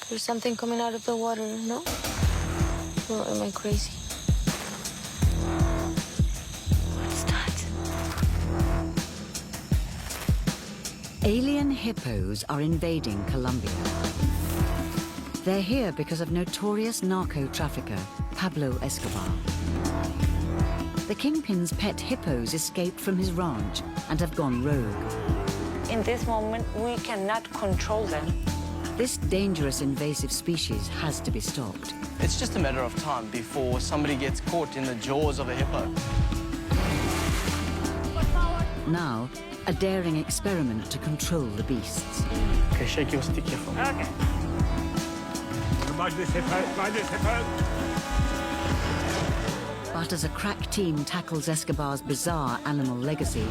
There's something coming out of the water, no? Or am I crazy? What's that? Alien hippos are invading Colombia. They're here because of notorious narco-trafficker Pablo Escobar. The kingpin's pet hippos escaped from his ranch and have gone rogue. In this moment, we cannot control them. This dangerous invasive species has to be stopped. It's just a matter of time before somebody gets caught in the jaws of a hippo. Now, a daring experiment to control the beasts. Okay, shake your stick here for me. Okay. Mind this hippo, mind this hippo. But as a crack team tackles Escobar's bizarre animal legacy,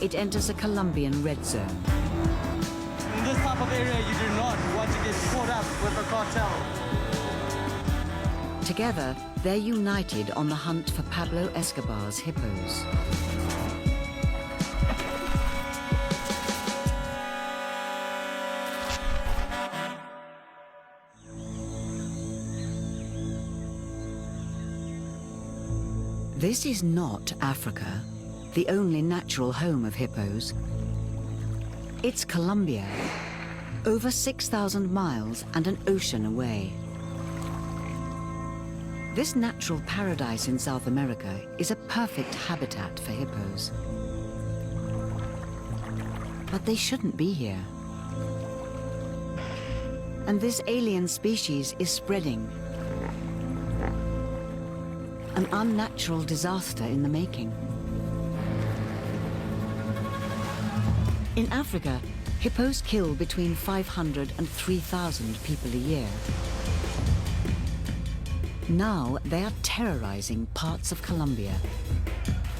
it enters a Colombian red zone. In this type of area, you do not want to get caught up with a cartel. Together, they're united on the hunt for Pablo Escobar's hippos. This is not Africa, the only natural home of hippos. It's Colombia, over 6,000 miles and an ocean away. This natural paradise in South America is a perfect habitat for hippos. But they shouldn't be here. And this alien species is spreading. An unnatural disaster in the making. In Africa, hippos kill between 500 and 3,000 people a year. Now they are terrorizing parts of Colombia,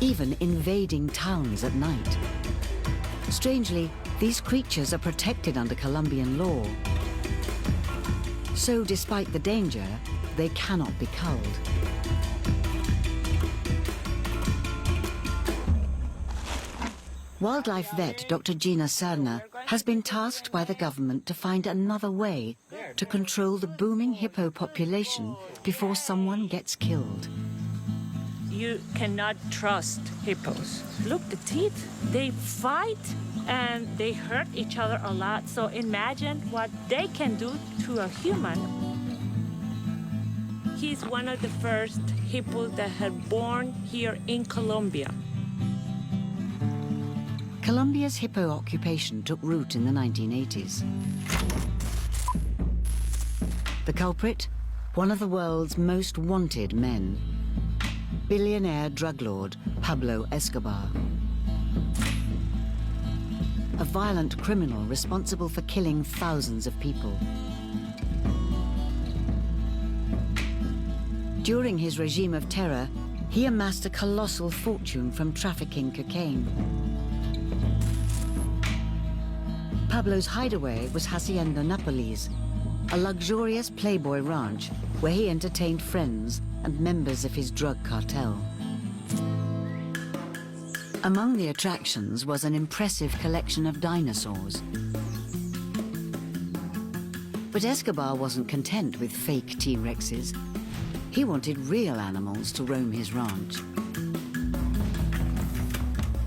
even invading towns at night. Strangely, these creatures are protected under Colombian law. So despite the danger, they cannot be culled. Wildlife vet Dr. Gina Serna has been tasked by the government to find another way to control the booming hippo population before someone gets killed. You cannot trust hippos. Look, the teeth, they fight and they hurt each other a lot. So imagine what they can do to a human. He's one of the first hippos that had born here in Colombia. Colombia's hippo occupation took root in the 1980s. The culprit? One of the world's most wanted men. Billionaire drug lord Pablo Escobar. A violent criminal responsible for killing thousands of people. During his regime of terror, he amassed a colossal fortune from trafficking cocaine. Pablo's hideaway was Hacienda Nápoles, a luxurious playboy ranch where he entertained friends and members of his drug cartel. Among the attractions was an impressive collection of dinosaurs. But Escobar wasn't content with fake T-Rexes. He wanted real animals to roam his ranch.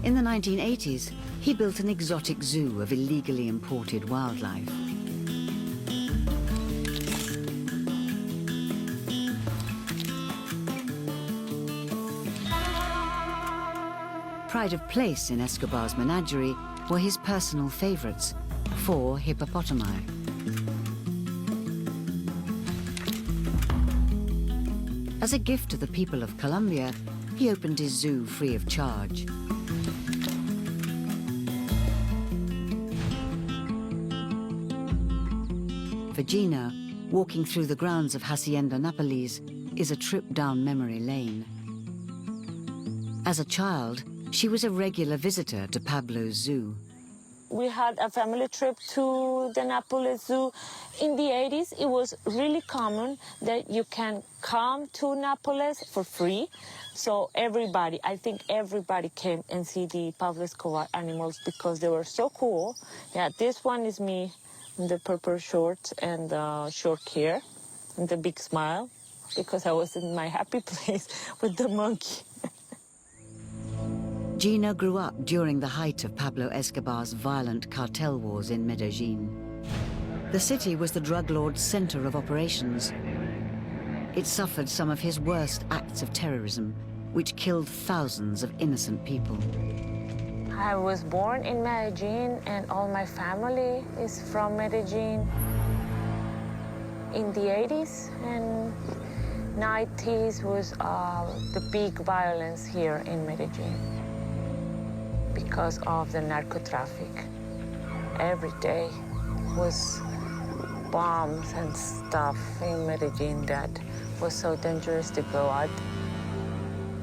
In the 1980s, he built an exotic zoo of illegally imported wildlife. Pride of place in Escobar's menagerie were his personal favorites, 4 hippopotami. As a gift to the people of Colombia, he opened his zoo free of charge. For Gina, walking through the grounds of Hacienda Nápoles is a trip down memory lane. As a child, she was a regular visitor to Pablo's zoo. We had a family trip to the Nápoles Zoo. In the 80s, it was really common that you can come to Nápoles for free. So everybody, I think everybody came and see the Pablo Escobar animals because they were so cool. Yeah, this one is me the purple shorts and the short hair and the big smile, because I was in my happy place with the monkey. Gina grew up during the height of Pablo Escobar's violent cartel wars in Medellin. The city was the drug lord's center of operations. It suffered some of his worst acts of terrorism, which killed thousands of innocent people. I was born in Medellin, and all my family is from Medellin. In the 80s and 90s was the big violence here in Medellin because of the narco traffic. Every day was bombs and stuff in Medellin that was so dangerous to go out.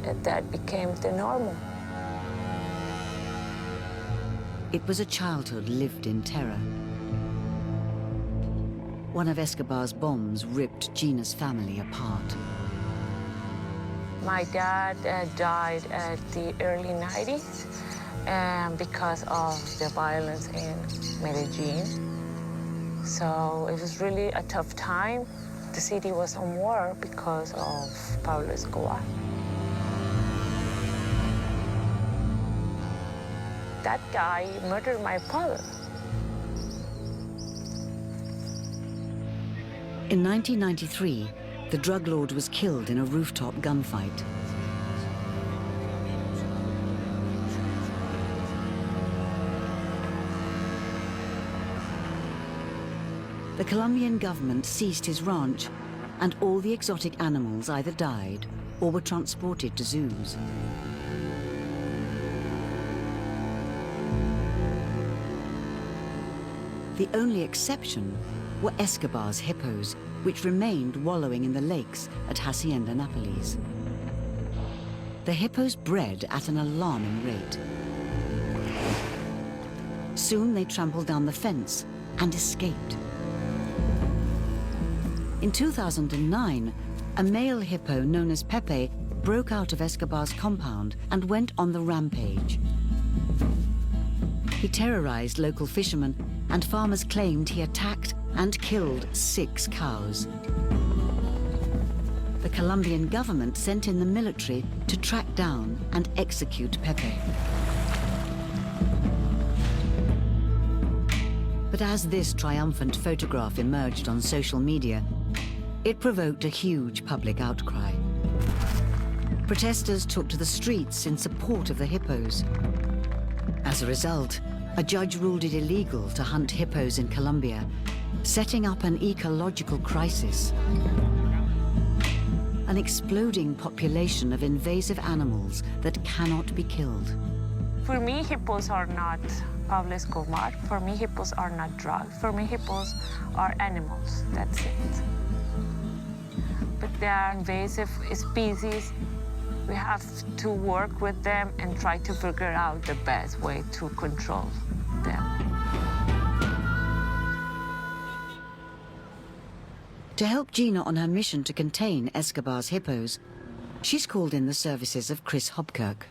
And that became the normal. It was a childhood lived in terror. One of Escobar's bombs ripped Gina's family apart. My dad died at the early 90s because of the violence in Medellin. So it was really a tough time. The city was on war because of Pablo Escobar. That guy murdered my father. In 1993, the drug lord was killed in a rooftop gunfight. The Colombian government seized his ranch, and all the exotic animals either died or were transported to zoos. The only exception were Escobar's hippos, which remained wallowing in the lakes at Hacienda Nápoles. The hippos bred at an alarming rate. Soon they trampled down the fence and escaped. In 2009, a male hippo known as Pepe broke out of Escobar's compound and went on the rampage. He terrorized local fishermen, and farmers claimed he attacked and killed 6 cows. The Colombian government sent in the military to track down and execute Pepe. But as this triumphant photograph emerged on social media, it provoked a huge public outcry. Protesters took to the streets in support of the hippos. As a result, a judge ruled it illegal to hunt hippos in Colombia, setting up an ecological crisis. An exploding population of invasive animals that cannot be killed. For me, hippos are not Pablo Escobar. For me, hippos are not drugs. For me, hippos are animals. That's it. But they are invasive species. We have to work with them and try to figure out the best way to control them. To help Gina on her mission to contain Escobar's hippos, she's called in the services of Chris Hobkirk.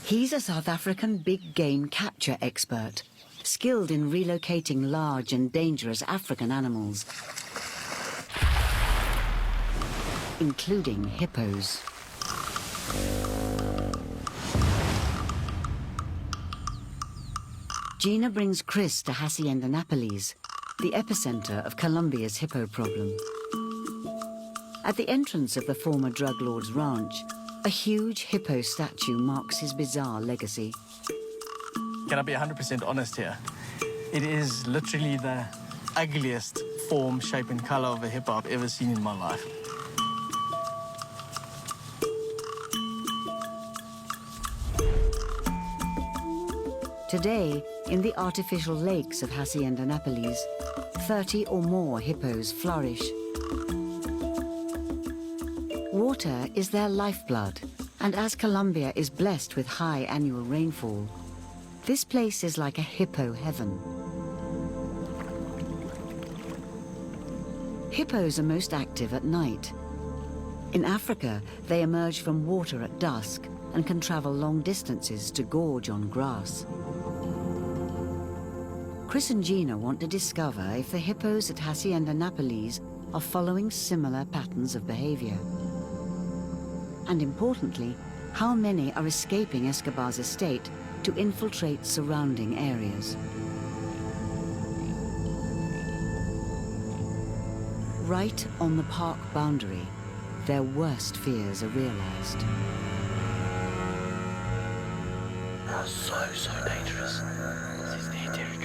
He's a South African big game capture expert, skilled in relocating large and dangerous African animals, including hippos. Gina brings Chris to Hacienda Nápoles, the epicenter of Colombia's hippo problem. At the entrance of the former drug lord's ranch, a huge hippo statue marks his bizarre legacy. Can I be 100% honest here? It is literally the ugliest form, shape, and color of a hippo I've ever seen in my life. Today, in the artificial lakes of Hacienda Nápoles, 30 or more hippos flourish. Water is their lifeblood, and as Colombia is blessed with high annual rainfall, this place is like a hippo heaven. Hippos are most active at night. In Africa, they emerge from water at dusk and can travel long distances to gorge on grass. Chris and Gina want to discover if the hippos at Hacienda Nápoles are following similar patterns of behavior. And importantly, how many are escaping Escobar's estate to infiltrate surrounding areas. Right on the park boundary, their worst fears are realized. So dangerous. This is their territory.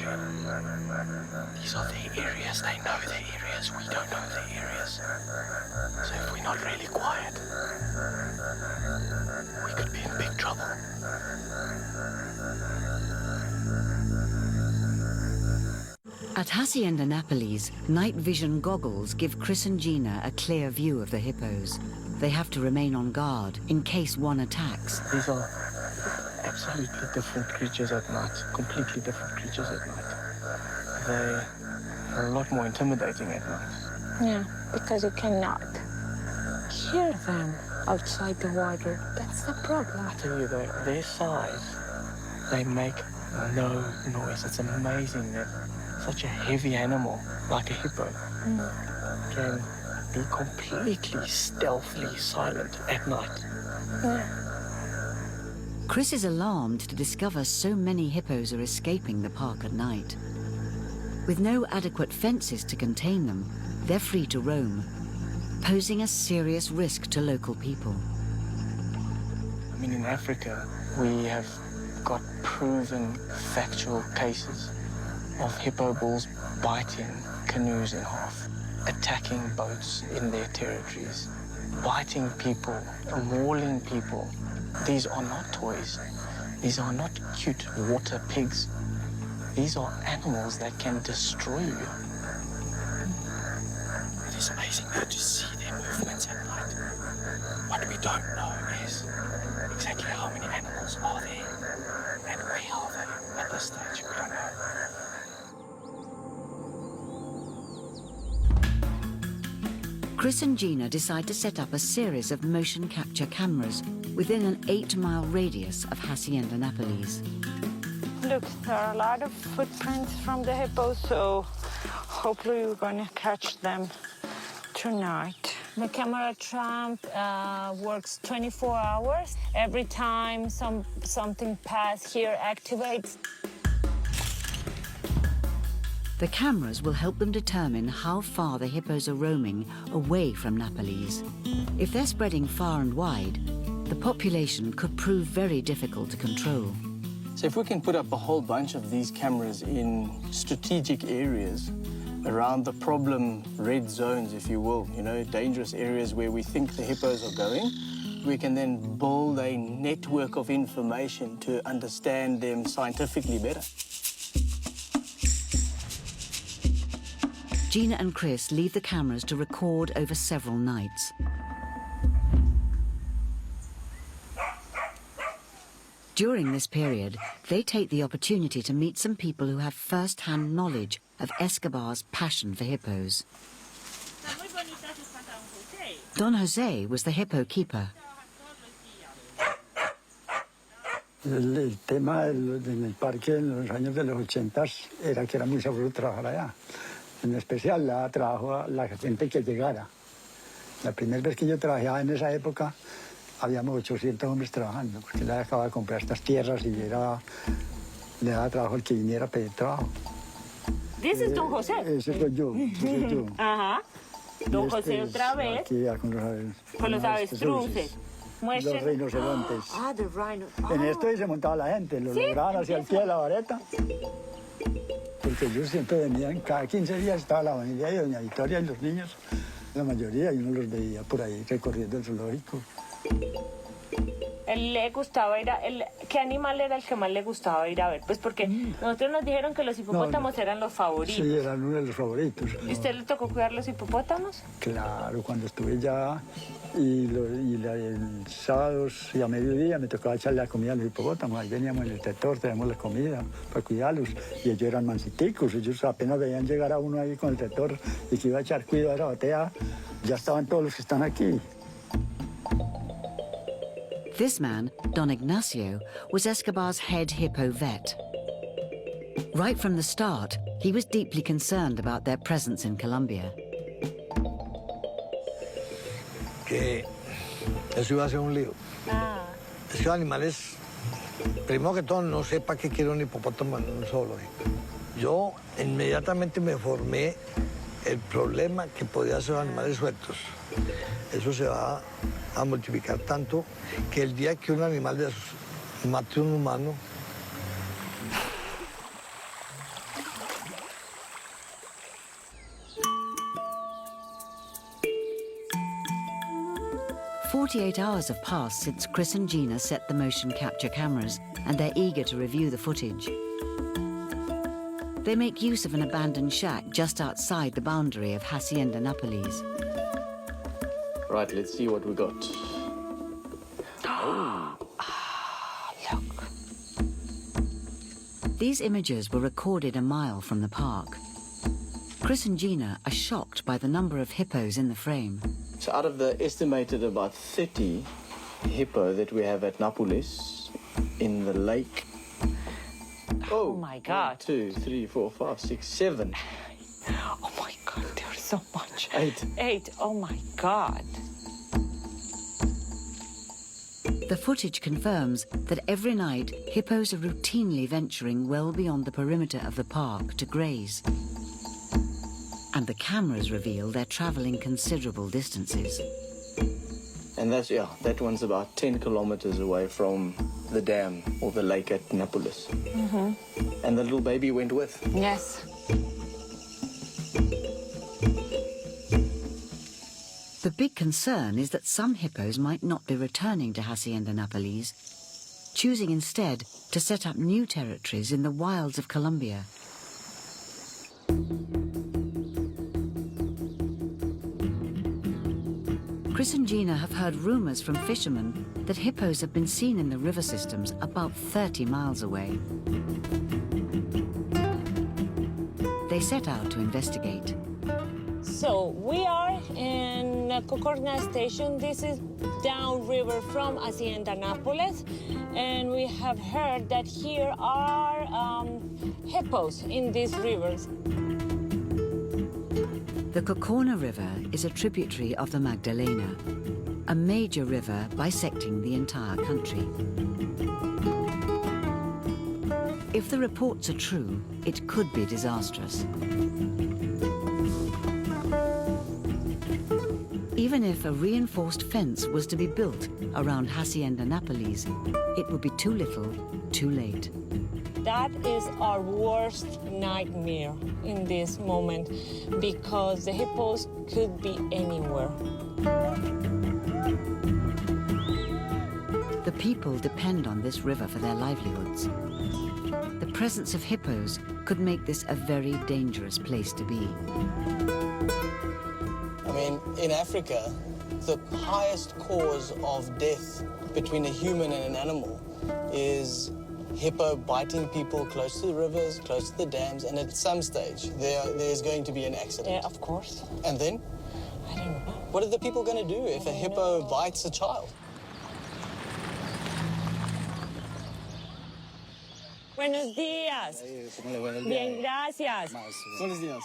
These are their areas. They know their areas. We don't know their areas. So if we're not really quiet, we could be in big trouble. At Hacienda Nápoles, night vision goggles give Chris and Gina a clear view of the hippos. They have to remain on guard in case one attacks. These are absolutely different creatures at night, completely different creatures at night. They are a lot more intimidating at night. Yeah, because you cannot hear them outside the water. That's the problem. I tell you, their size, they make no noise. It's amazing that such a heavy animal like a hippo can be completely stealthily silent at night. Yeah. Chris is alarmed to discover so many hippos are escaping the park at night. With no adequate fences to contain them, they're free to roam, posing a serious risk to local people. I mean, in Africa, we have got proven factual cases of hippo bulls biting canoes in half, attacking boats in their territories, biting people, mauling people. These are not toys. These are not cute water pigs. These are animals that can destroy you. It is amazing though to see their movements at night. What we don't know is exactly how many animals are there and where are they at this stage. We don't know. Chris and Gina decide to set up a series of motion capture cameras within an 8-mile radius of Hacienda Nápoles. Look, there are a lot of footprints from the hippos, so hopefully we're going to catch them tonight. The camera trap works 24 hours. Every time something passes here activates. The cameras will help them determine how far the hippos are roaming away from Nápoles. If they're spreading far and wide, the population could prove very difficult to control. So if we can put up a whole bunch of these cameras in strategic areas around the problem red zones, if you will, dangerous areas where we think the hippos are going, we can then build a network of information to understand them scientifically better. Gina and Chris leave the cameras to record over several nights. During this period, they take the opportunity to meet some people who have first-hand knowledge of Escobar's passion for hippos. Don Jose was the hippo keeper. El tema del parque en los años de los 80 era que era muy sabroso trabajar allá. En especial trabajo a la gente que llegara. La primera vez que yo trabajaba en esa época, habíamos 800 hombres trabajando, porque le acababa de comprar estas tierras y le daba trabajo al que viniera a pedir trabajo. This is Don José. Ese soy yo, Ajá. Don José otra vez. Aquí ya con los avestruces. Los rinocerontes. Ah, the rhino. En esto ahí se montaba la gente, lo lograban hacia el pie de la vareta. Porque yo siempre venían, cada 15 días estaba la familia y doña Victoria y los niños, la mayoría, y uno los veía por ahí recorriendo el zoológico. Él le gustaba ir a... ¿Qué animal era el que más le gustaba ir a ver? Pues porque nosotros nos dijeron que los hipopótamos eran los favoritos. Sí, eran uno de los favoritos. ¿Y usted le tocó cuidar los hipopótamos? Claro, cuando estuve ya y sábados y a mediodía me tocaba echarle la comida a los hipopótamos. Ahí veníamos en el tractor, traíamos la comida para cuidarlos. Y ellos eran mansiticos, ellos apenas veían llegar a uno ahí con el tractor y que iba a echar cuidado a la batea. Ya estaban todos los que están aquí. This man, Don Ignacio, was Escobar's head hippo vet. Right from the start, he was deeply concerned about their presence in Colombia. Que eso iba a ser un lío. Esos animales, primero que todo, no sé para qué quiero un hipopótamo en un zoológico. Yo inmediatamente me formé el problema que podía ser animales sueltos. Eso se va a multiplicar tanto que el día que un animal de esos mate a un humano, 48 hours have passed since Chris and Gina set the motion capture cameras, and they're eager to review the footage. They make use of an abandoned shack just outside the boundary of Hacienda Nápoles. Right, let's see what we got. Look. These images were recorded a mile from the park. Chris and Gina are shocked by the number of hippos in the frame. So out of the estimated about 30 hippo that we have at Nápoles in the lake. Oh my God. 1, 2, 3, 4, 5, 6, 7. Oh my God, there's so much. 8. 8, oh my God. The footage confirms that every night hippos are routinely venturing well beyond the perimeter of the park to graze. And the cameras reveal they're traveling considerable distances. And that's, yeah, that one's about 10 kilometers away from the dam or the lake at Nápoles. And the little baby went with. Yes. The big concern is that some hippos might not be returning to Hacienda Nápoles, choosing instead to set up new territories in the wilds of Colombia. Chris and Gina have heard rumors from fishermen that hippos have been seen in the river systems about 30 miles away. They set out to investigate. So we are in Cocorna Station. This is downriver from Hacienda Nápoles, and we have heard that here are hippos in these rivers. The Cocorna River is a tributary of the Magdalena, a major river bisecting the entire country. If the reports are true, it could be disastrous. Even if a reinforced fence was to be built around Hacienda Nápoles, it would be too little, too late. That is our worst nightmare in this moment, because the hippos could be anywhere. The people depend on this river for their livelihoods. The presence of hippos could make this a very dangerous place to be. I mean, in Africa, the highest cause of death between a human and an animal is hippo biting people close to the rivers, close to the dams, and at some stage there's going to be an accident. Yeah, of course. And then? I don't know. What are the people going to do if a hippo bites a child? Buenos días. Bien, gracias.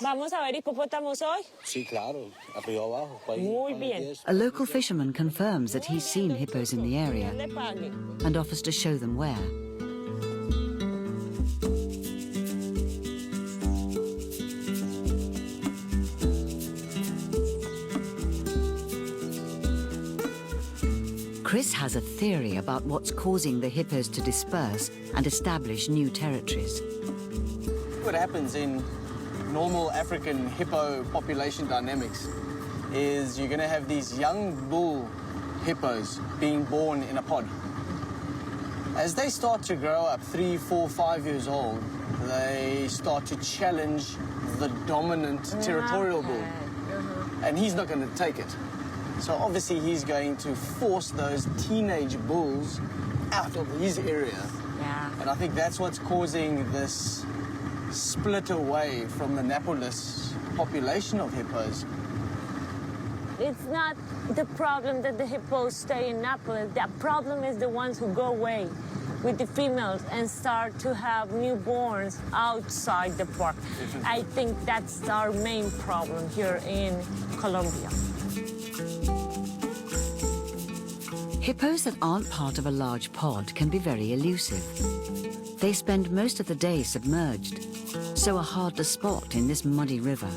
¿Vamos a ver hipopótamos hoy? Sí, claro. Arriba abajo. Muy bien. A local fisherman confirms that he's seen hippos in the area Le pague. and offers to show them where. Chris has a theory about what's causing the hippos to disperse and establish new territories. What happens in normal African hippo population dynamics is you're going to have these young bull hippos being born in a pod. As they start to grow up, 3, 4, 5 years old, they start to challenge the dominant territorial bull. And he's not going to take it. So obviously he's going to force those teenage bulls out of his area. Yeah. And I think that's what's causing this split away from the Nápoles population of hippos. It's not the problem that the hippos stay in Nápoles. The problem is the ones who go away. with the females and start to have newborns outside the park. I think that's our main problem here in Colombia. Hippos that aren't part of a large pod can be very elusive. They spend most of the day submerged, so are hard to spot in this muddy river.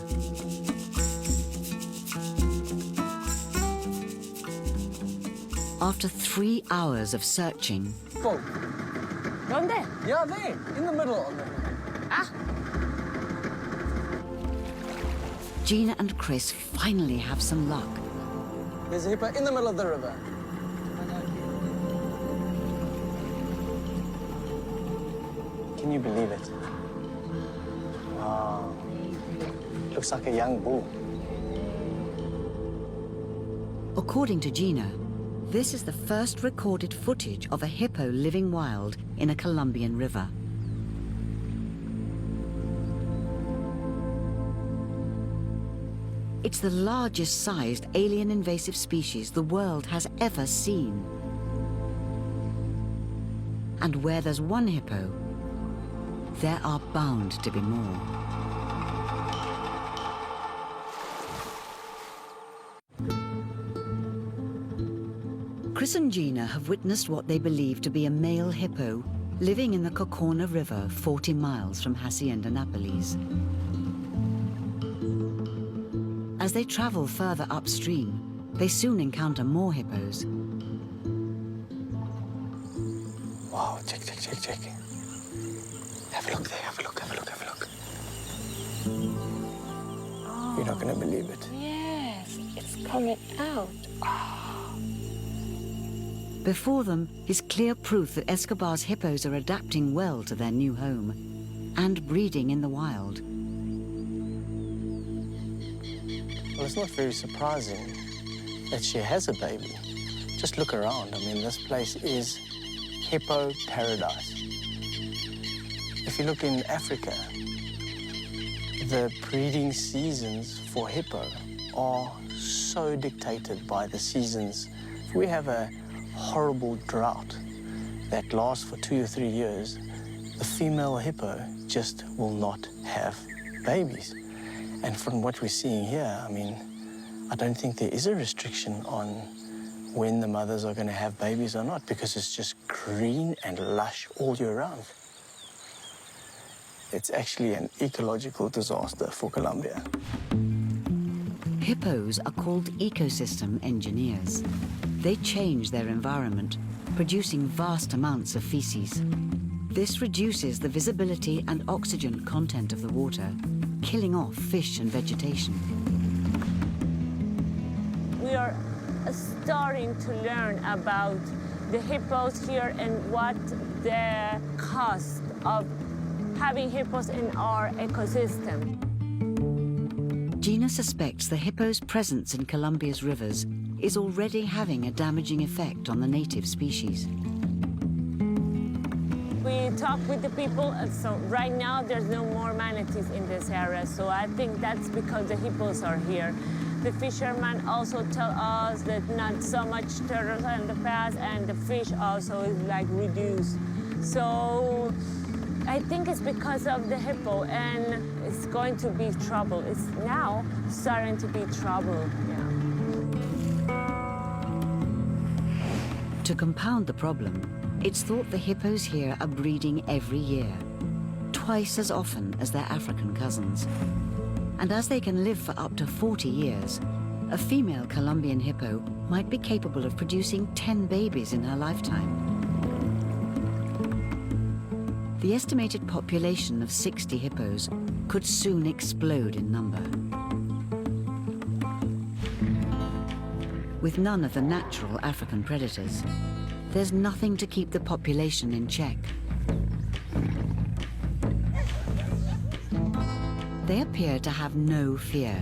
After 3 hours of searching... ¿Dónde? Yeah, there, in the middle of it. Gina and Chris finally have some luck. There's a hippo in the middle of the river. Can you believe it? Wow. Looks like a young bull. According to Gina, this is the first recorded footage of a hippo living wild in a Colombian river. It's the largest sized alien invasive species the world has ever seen. And where there's one hippo, there are bound to be more. Chris and Gina have witnessed what they believe to be a male hippo living in the Cocorna River 40 miles from Hacienda Nápoles. As they travel further upstream, they soon encounter more hippos. Wow, check. Have a look there, have a look. Oh, you're not gonna believe it. Yes, it's coming out. Before them is clear proof that Escobar's hippos are adapting well to their new home and breeding in the wild. Well, it's not very surprising that she has a baby. Just look around. I mean, this place is hippo paradise. If you look in Africa, the breeding seasons for hippo are so dictated by the seasons. If we have a horrible drought that lasts for 2 or 3 years, the female hippo just will not have babies. And from what we're seeing here, I mean, I don't think there is a restriction on when the mothers are going to have babies or not, because it's just green and lush all year round. It's actually an ecological disaster for Colombia. Hippos are called ecosystem engineers. They change their environment, producing vast amounts of feces. This reduces the visibility and oxygen content of the water, killing off fish and vegetation. We are starting to learn about the hippos here and what the cost of having hippos in our ecosystem. Gina suspects the hippo's presence in Colombia's rivers is already having a damaging effect on the native species. We talk with the people, so right now there's no more manatees in this area, so I think that's because the hippos are here. The fishermen also tell us that not so much turtles in the past, and the fish also is like reduced. So I think it's because of the hippo, and it's going to be trouble. It's now starting to be trouble, yeah. To compound the problem, it's thought the hippos here are breeding every year, twice as often as their African cousins. And as they can live for up to 40 years, a female Colombian hippo might be capable of producing 10 babies in her lifetime. The estimated population of 60 hippos could soon explode in number. With none of the natural African predators, there's nothing to keep the population in check. They appear to have no fear.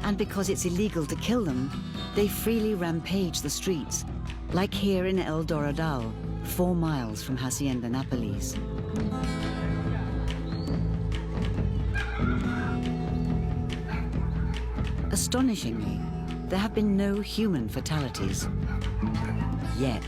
And because it's illegal to kill them, they freely rampage the streets, like here in El Doradal, 4 miles from Hacienda Nápoles. Astonishingly, there have been no human fatalities. Yet.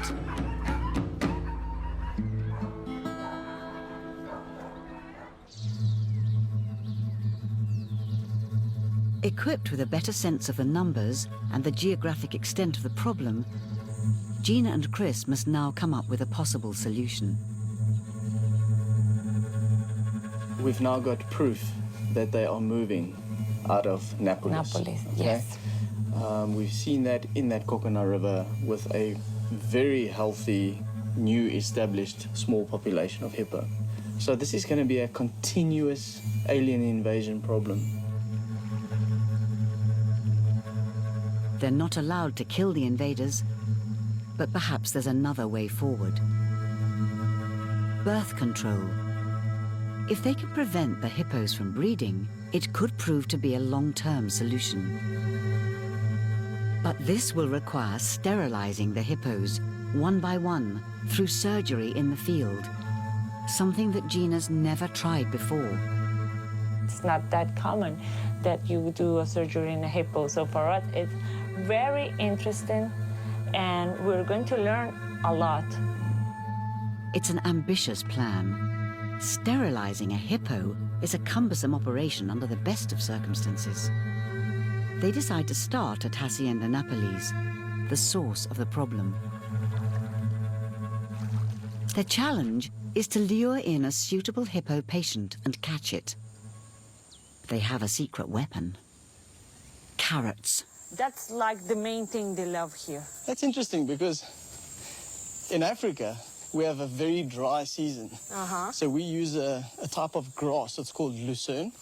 Equipped with a better sense of the numbers and the geographic extent of the problem, Gina and Chris must now come up with a possible solution. We've now got proof that they are moving out of Napoles. Yes. We've seen that in that Coconut River with a very healthy, new established small population of hippo. So this is going to be a continuous alien invasion problem. They're not allowed to kill the invaders, but perhaps there's another way forward. Birth control. If they can prevent the hippos from breeding, it could prove to be a long-term solution. But this will require sterilizing the hippos one by one through surgery in the field, something that Gina's never tried before. It's not that common that you do a surgery in a hippo. So for us, it's very interesting, and we're going to learn a lot. It's an ambitious plan. Sterilizing a hippo is a cumbersome operation under the best of circumstances. They decide to start at Hacienda Napoles, the source of the problem. Their challenge is to lure in a suitable hippo patient and catch it. They have a secret weapon: carrots. That's like the main thing they love here. That's interesting because in Africa, we have a very dry season. So we use a type of grass. It's called lucerne.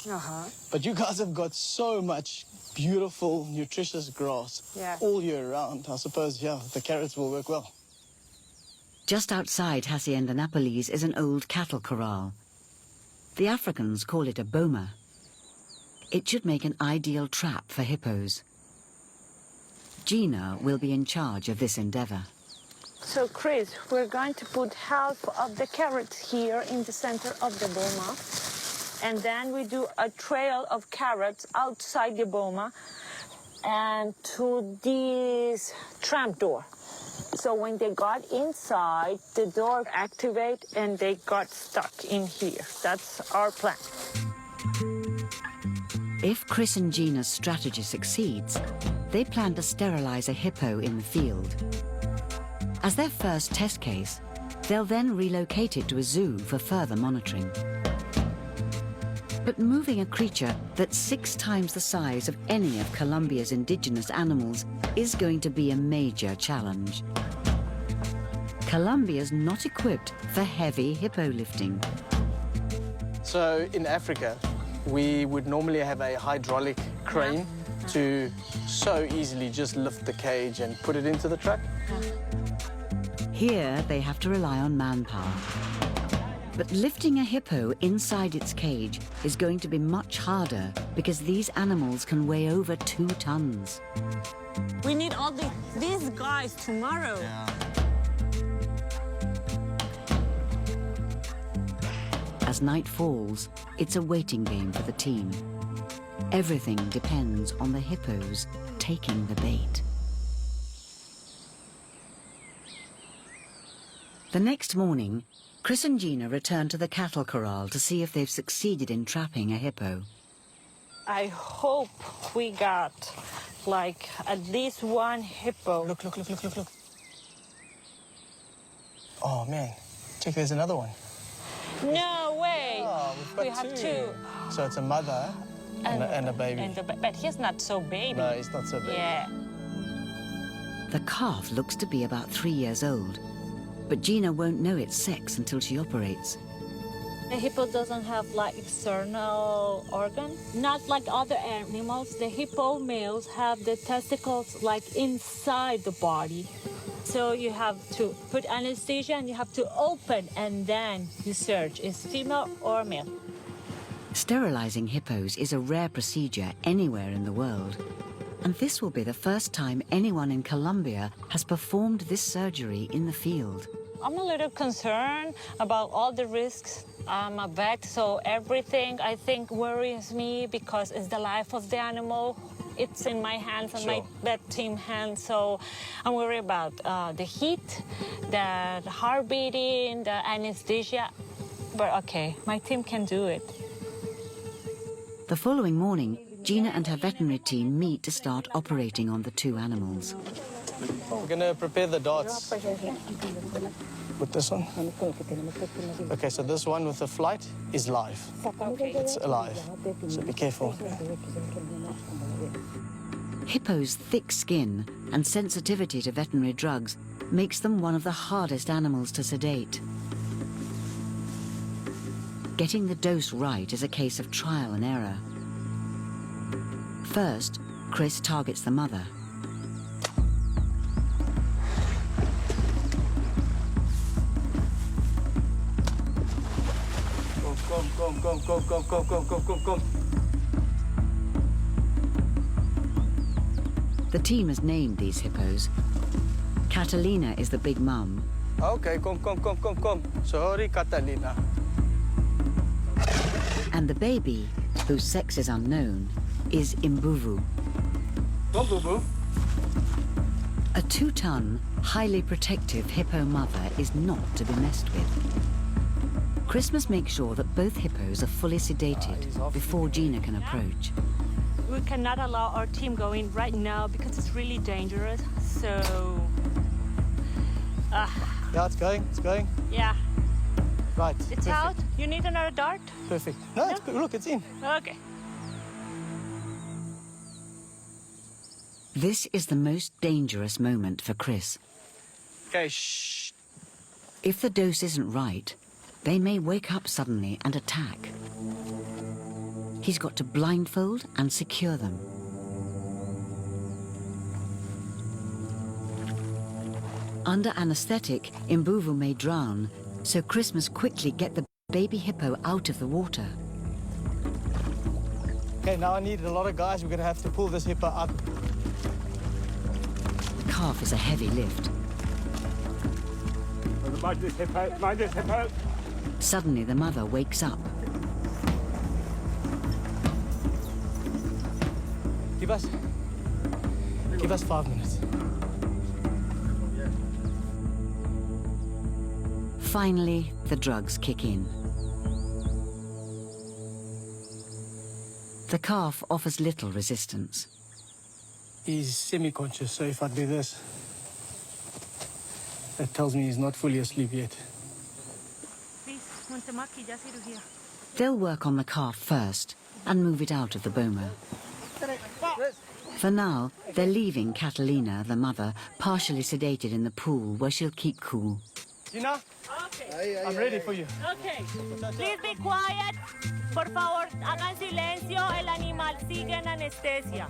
But you guys have got so much beautiful, nutritious grass all year round. I suppose, yeah, the carrots will work well. Just outside Hacienda Napoles is an old cattle corral. The Africans call it a boma. It should make an ideal trap for hippos. Gina will be in charge of this endeavor. So Chris, we're going to put half of the carrots here in the center of the boma. And then we do a trail of carrots outside the boma and to this tramp door. So when they got inside, the door activated and they got stuck in here. That's our plan. If Chris and Gina's strategy succeeds, they plan to sterilize a hippo in the field. As their first test case, they'll then relocate it to a zoo for further monitoring. But moving a creature that's 6 times the size of any of Colombia's indigenous animals is going to be a major challenge. Colombia's not equipped for heavy hippo lifting. So in Africa, we would normally have a hydraulic crane to so easily just lift the cage and put it into the truck. Here, they have to rely on manpower. But lifting a hippo inside its cage is going to be much harder because these animals can weigh over 2 tons. We need all these guys tomorrow. As night falls, it's a waiting game for the team. Everything depends on the hippos taking the bait. The next morning, Chris and Gina return to the cattle corral to see if they've succeeded in trapping a hippo. I hope we got like at least 1 hippo. Look. Oh, man. Check, there's another one. No way. Oh, we have 2. So it's a mother and a baby. But he's not so baby. No, he's not so big. Yeah. The calf looks to be about 3 years old, but Gina won't know its sex until she operates. The hippo doesn't have like external organs. Not like other animals. The hippo males have the testicles like inside the body. So you have to put anesthesia and you have to open and then you search. Is female or male? Sterilizing hippos is a rare procedure anywhere in the world. And this will be the first time anyone in Colombia has performed this surgery in the field. I'm a little concerned about all the risks. I'm a vet, so everything I think worries me because it's the life of the animal. it's in my hands and Sure. my vet team hands, so I'm worried about the heat, the heart beating, the anesthesia. But okay, my team can do it. The following morning, Gina and her veterinary team meet to start operating on the two animals. We're gonna prepare the darts. With this one? Okay, so this one with the flight is live. It's alive, so be careful. Hippo's thick skin and sensitivity to veterinary drugs makes them one of the hardest animals to sedate. Getting the dose right is a case of trial and error. First, Chris targets the mother. Come. The team has named these hippos. Catalina is the big mum. Okay, come. Sorry, Catalina. And the baby, whose sex is unknown, is Imbuvu. Come, boo-boo. A 2-ton, highly protective hippo mother is not to be messed with. Chris must make sure that both hippos are fully sedated before Gina can approach. We cannot allow our team go in right now because it's really dangerous. So, Yeah, it's going. yeah, Right. it's perfect. out. You need another dart? Perfect. No, it's good. Look, it's in. Okay. This is the most dangerous moment for Chris. Okay, shh. If the dose isn't right, they may wake up suddenly and attack. He's got to blindfold and secure them. Under anesthetic, Imbuvu may drown, so Chris must quickly get the baby hippo out of the water. Okay, now I need a lot of guys. We're gonna have to pull this hippo up. The calf is a heavy lift. Mind this hippo. Suddenly, the mother wakes up. Give us 5 minutes. Finally, the drugs kick in. The calf offers little resistance. He's semi-conscious, so if I do this, that tells me he's not fully asleep yet. Please, Montemaki, ya cirugía. They'll work on the calf first and move it out of the boma. For now, they're leaving Catalina, the mother, partially sedated in the pool where she'll keep cool. Gina, Okay. I'm ready for you. Okay. Please be quiet. Por favor, hagan silencio. El animal sigue en anestesia.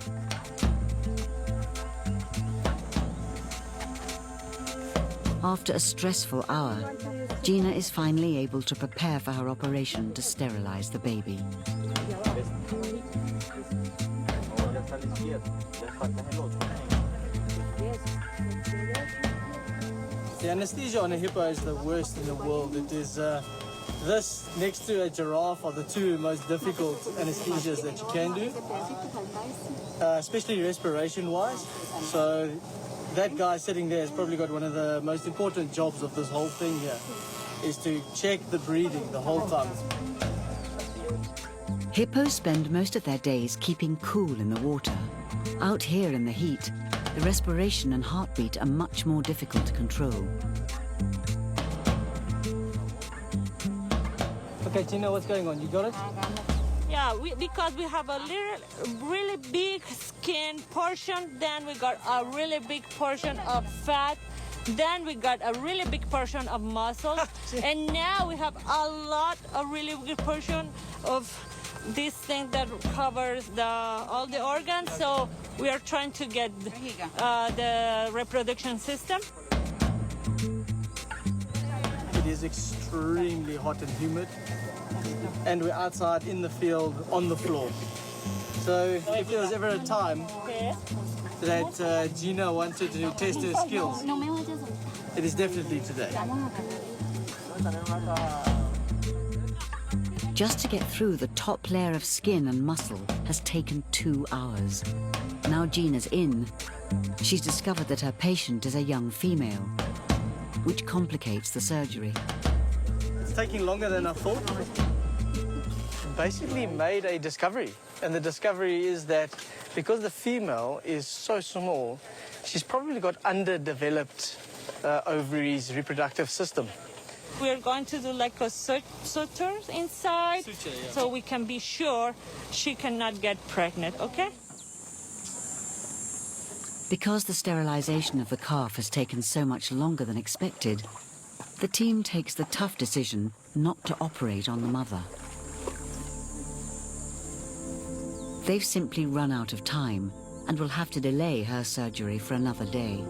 After a stressful hour, Gina is finally able to prepare for her operation to sterilize the baby. The anesthesia on a hippo is the worst in the world. It is this next to a giraffe are the two most difficult anesthesias that you can do, especially respiration-wise. So that guy sitting there has probably got one of the most important jobs of this whole thing here, is to check the breathing the whole time. Hippos spend most of their days keeping cool in the water. Out here in the heat, the respiration and heartbeat are much more difficult to control. Okay, Gina, what's going on? You got it? Yeah, because we have a really big skin portion, then we got a really big portion of fat, then we got a really big portion of muscles, and now we have a really big portion of this thing that covers all the organs. So we are trying to get the reproduction system. It is extremely hot and humid, and we're outside in the field on the floor. So if there was ever a time that Gina wanted to test her skills, it is definitely today. Just to get through the top layer of skin and muscle has taken 2 hours. Now Gina's in, she's discovered that her patient is a young female, which complicates the surgery. It's taking longer than I thought. Basically made a discovery, and the discovery is that because the female is so small, she's probably got underdeveloped ovaries, reproductive system. We're going to do like a suture inside, so we can be sure she cannot get pregnant, okay? Because the sterilization of the calf has taken so much longer than expected, the team takes the tough decision not to operate on the mother. They've simply run out of time and will have to delay her surgery for another day.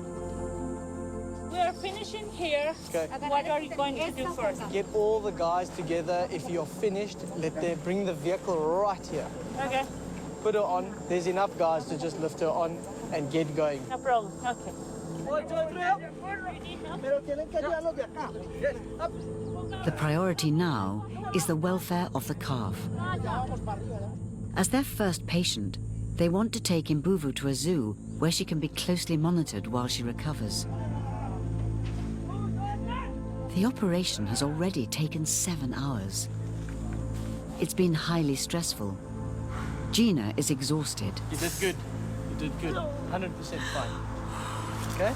We are finishing here. Okay. What are you going to do first? Get all the guys together. If you're finished, bring the vehicle right here. Okay, Put her on. There's enough guys to just lift her on and get going. no problem. Okay. The priority now is the welfare of the calf. As their first patient, they want to take Mbuvu to a zoo where she can be closely monitored while she recovers. The operation has already taken 7 hours. It's been highly stressful. Gina is exhausted. You did good. You did good. 100% fine. Okay?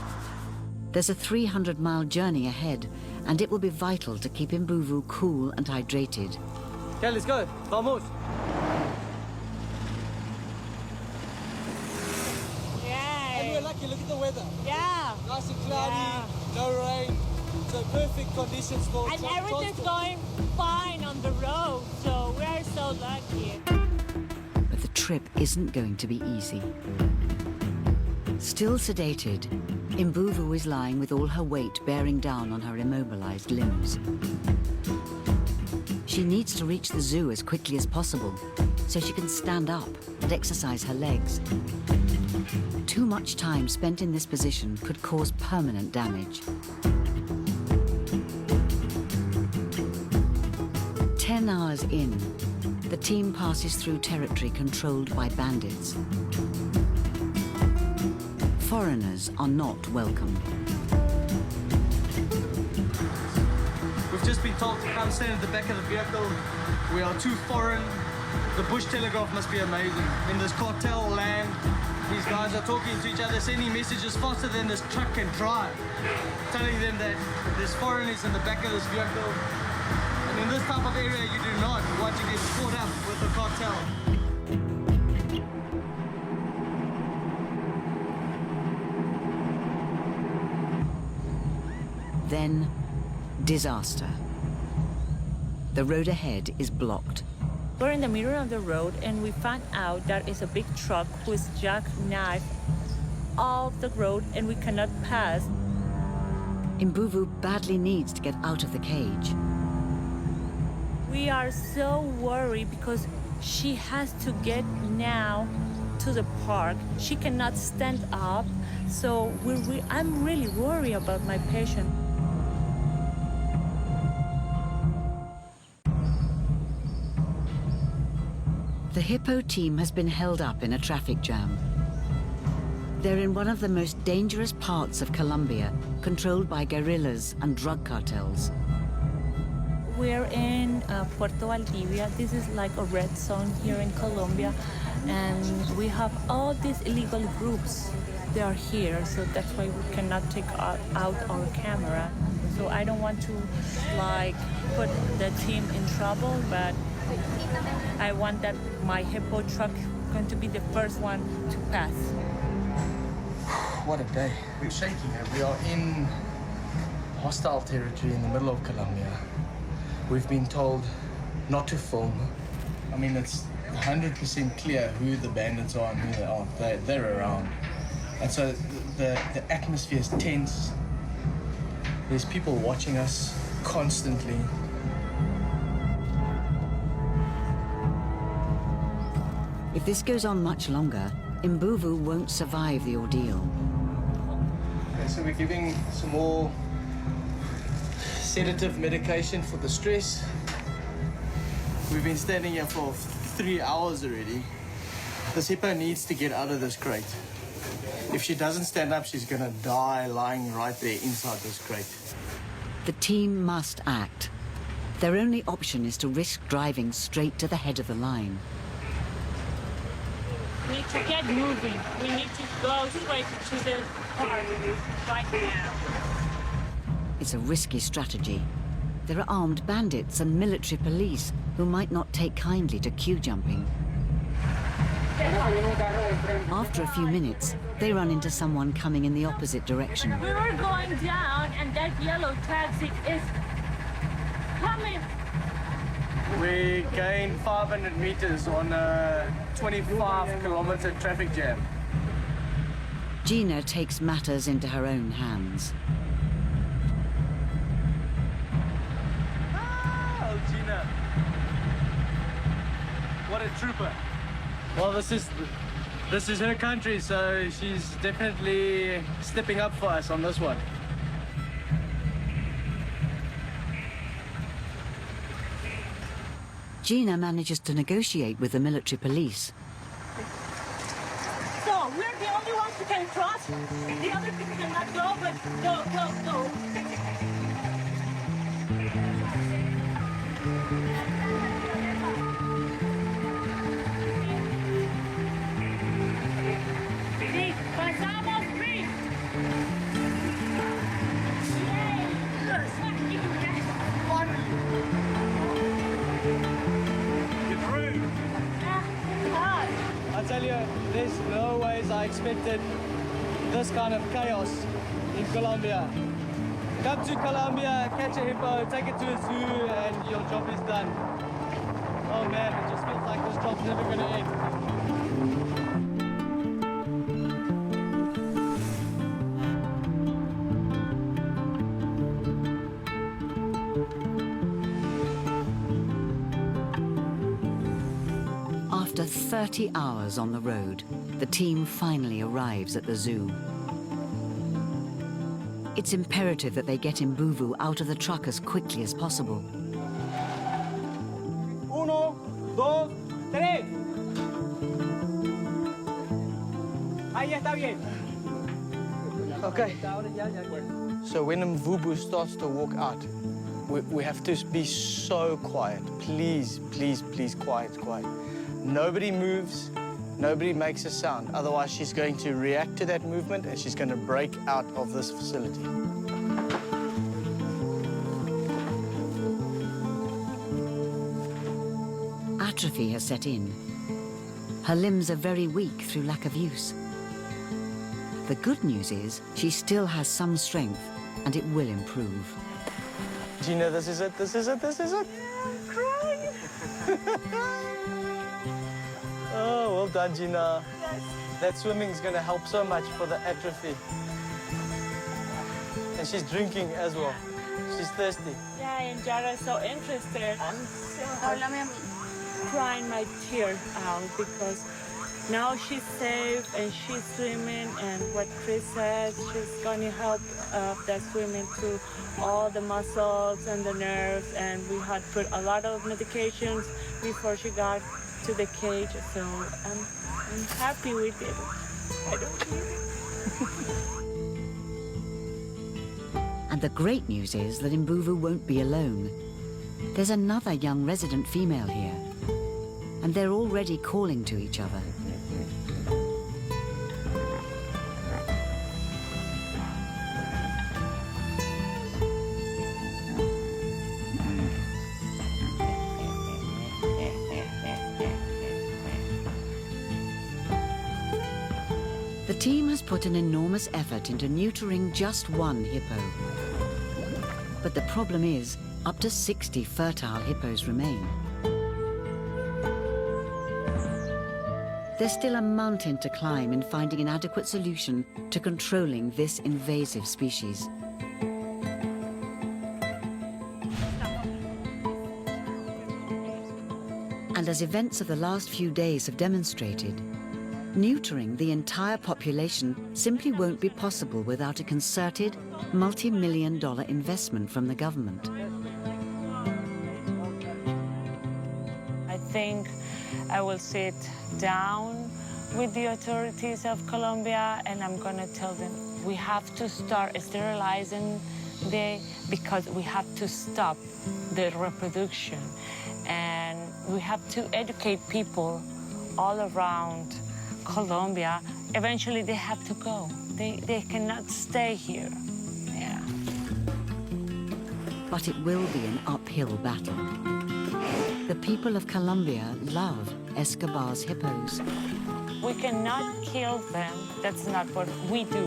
There's a 300-mile journey ahead, and it will be vital to keep Mbuvu cool and hydrated. Okay, let's go. Vamos. Yay. We're lucky. Look at the weather. Yeah. Nice and cloudy, no rain. So perfect conditions for And everything's going fine on the road, so we're so lucky. But the trip isn't going to be easy. Still sedated, Mbuvu is lying with all her weight bearing down on her immobilized limbs. She needs to reach the zoo as quickly as possible so she can stand up and exercise her legs. Too much time spent in this position could cause permanent damage. 10 hours in, the team passes through territory controlled by bandits. Foreigners are not welcome. We've just been told to come stand at the back of the vehicle. We are too foreign. The bush telegraph must be amazing. In this cartel land, these guys are talking to each other, sending messages faster than this truck can drive, telling them that there's foreigners in the back of this vehicle. And in this type of area, you do not want to get caught up with the cartel. Then, disaster. The road ahead is blocked. We're in the middle of the road and we found out there is a big truck who is jackknifed off the road and we cannot pass. Mbuvu badly needs to get out of the cage. We are so worried because she has to get now to the park. She cannot stand up, so I'm really worried about my patient. The Hippo team has been held up in a traffic jam. They're in one of the most dangerous parts of Colombia, controlled by guerrillas and drug cartels. We're in Puerto Valdivia. This is like a red zone here in Colombia. And we have all these illegal groups. They are here, so that's why we cannot take out our camera. So I don't want to put the team in trouble, but I want that my Hippo truck going to be the first one to pass. What a day. We're shaking. We are in hostile territory in the middle of Colombia. We've been told not to film. I mean, it's 100% clear who the bandits are and who they aren't. They're around. And so the atmosphere is tense. There's people watching us constantly. If this goes on much longer, Mbuvu won't survive the ordeal. Okay, so we're giving some more sedative medication for the stress. We've been standing here for 3 hours already. This hippo needs to get out of this crate. If she doesn't stand up, she's going to die lying right there inside this crate. The team must act. Their only option is to risk driving straight to the head of the line. We need to get moving. We need to go straight to the park right now. It's a risky strategy. There are armed bandits and military police who might not take kindly to queue jumping. After a few minutes, they run into someone coming in the opposite direction. We were going down and that yellow taxi is coming. We gained 500 meters on a 25-kilometer traffic jam. Gina takes matters into her own hands. Oh, Gina. What a trooper. Well, this is her country, so she's definitely stepping up for us on this one. Gina manages to negotiate with the military police. So we're the only ones who can cross. The other people cannot go, but go. Sí, pasamos free. I tell you, there's no ways I expected this kind of chaos in Colombia. Come to Colombia, catch a hippo, take it to a zoo, and your job is done. Oh man, it just feels like this job's never gonna end. After 30 hours on the road, the team finally arrives at the zoo. It's imperative that they get Mvuvu out of the truck as quickly as possible. 1, 2, 3. Ahí está bien. Okay. So when Mvubu starts to walk out, we have to be so quiet. Please, please, please, quiet. Nobody moves, nobody makes a sound. Otherwise, she's going to react to that movement and she's going to break out of this facility. Atrophy has set in. Her limbs are very weak through lack of use. The good news is she still has some strength and it will improve. Gina, this is it. I'm crying. Oh, well done, Gina. Yes. That swimming is going to help so much for the atrophy. And she's drinking as well. She's thirsty. Yeah, and Jara's so interested. I'm so crying my tears out because now she's safe and she's swimming, and what Chris says, she's going to help that swimming to all the muscles and the nerves, and we had put a lot of medications before she got to the cage, so I'm happy with it. I don't need it. And the great news is that Mvuvu won't be alone. There's another young resident female here, and they're already calling to each other. The team has put an enormous effort into neutering just one hippo. But the problem is, up to 60 fertile hippos remain. There's still a mountain to climb in finding an adequate solution to controlling this invasive species. And as events of the last few days have demonstrated, neutering the entire population simply won't be possible without a concerted, multi-million-dollar investment from the government. I think I will sit down with the authorities of Colombia, and I'm gonna tell them we have to start sterilizing because we have to stop the reproduction, and we have to educate people all around Colombia. Eventually they have to go. They cannot stay here. Yeah. But it will be an uphill battle. The people of Colombia love Escobar's hippos. We cannot kill them. That's not what we do.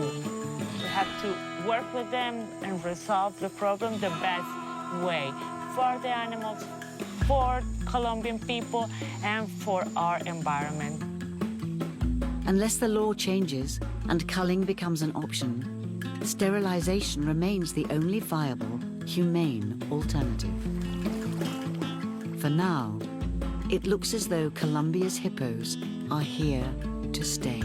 We have to work with them and resolve the problem the best way for the animals, for Colombian people, and for our environment. Unless the law changes and culling becomes an option, sterilization remains the only viable, humane alternative. For now, it looks as though Colombia's hippos are here to stay.